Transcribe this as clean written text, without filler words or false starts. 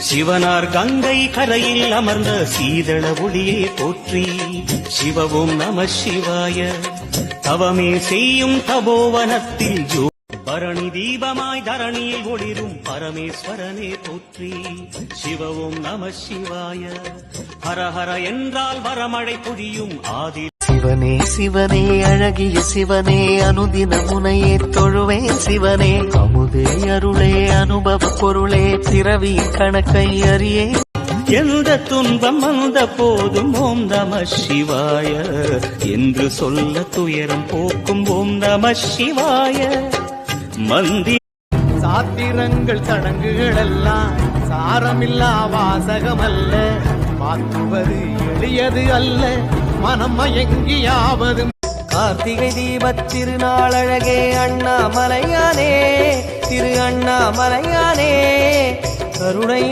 சிவனார் கங்கை கரையில் அமர்ந்த சீதள ஒளியே போற்றி. சிவவும் நம சிவாய. தவமே செய்யும் தபோவனத்தில் பரணி தீபமாய் தரணியில் ஒளிரும் பரமேஸ்வரனே போற்றி. சிவவும் நம சிவாய. ஹரஹர என்றால் வரமழை பொழியும் ஆதி. சிவனே சிவனே அழகிய சிவனே அனுதின முனையே தொழுவேன் சிவனே. அமுதே அருளே அனுபவ பொருளே பிறவி கணக்கை அறியே. எந்த துன்பம் வந்த போதும் ஓம் நம சிவாய என்று சொல்ல துயரம் போக்கும் ஓம் நம சிவாய. மந்தி சாத்திரங்கள் சடங்குகள் எல்லாம் சாரமில்லா வாசகமல்ல. மாற்றுவது எளியது அல்ல மனம் மயங்கியாவது. கார்த்திகை தீபத் திருநாளழகே அண்ணாமலையானே திரு அண்ணாமலையானே கருணை